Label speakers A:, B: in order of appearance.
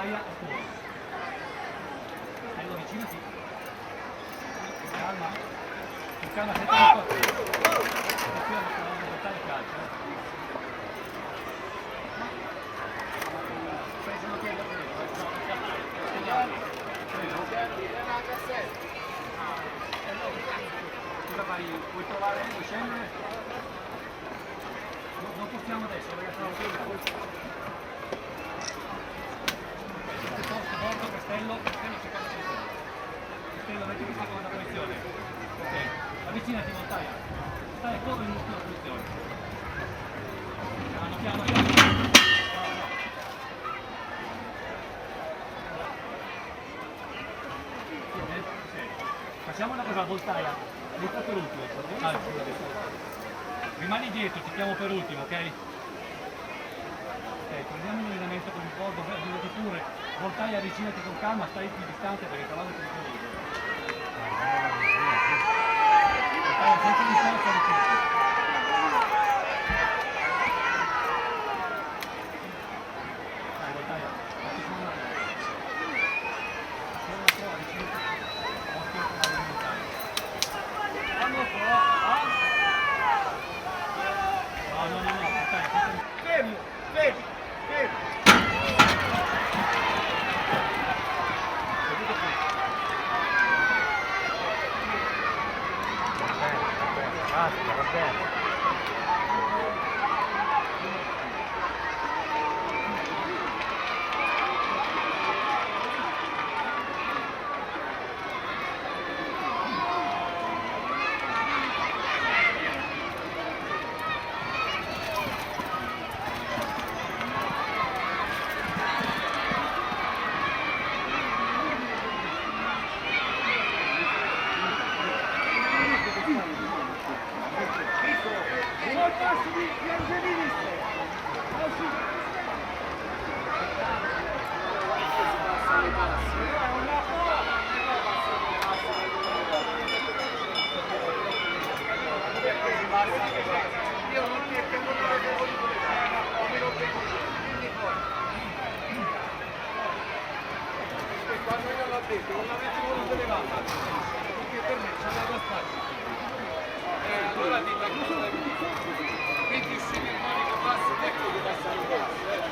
A: Voltaia e fuori. Allora avvicinati. Calma. Con calma, senti un po'. Qui alla Voltaia calcio. Pensano che è da prima. Cosa fai? Vuoi trovare? Vuoi scendere? Non possiamo adesso, ragazzi, non Porto, Castello, Castello, metti questa comanda posizione. Ok, avvicinati, Voltaia. Stai corri in questa posizione. Piano, piano, piano. Facciamo una cosa, Voltaia, inizia per ultimo. Rimani dietro, ti chiamo per ultimo, ok? Ok, prendiamo un allenamento con il bordo, diventi pure. Voltaia, avvicinati con calma, stai più distante perché il cavallo è più libero. Voltaia, senza distanza, avvicinati. Dai, Voltaia, fatti su una mano. Solo un po', avvicinati. Occhio al cavallo di Voltaia. Quando un po', no, Voltaia, fermo, fermo, fermo.
B: Basta, va bene.
A: Quando io l'ho detto, non l'avete voluto levare, perché per me c'è da spazio. Allora ti da cosa quindi se il Monica passa, ecco che passa il basso.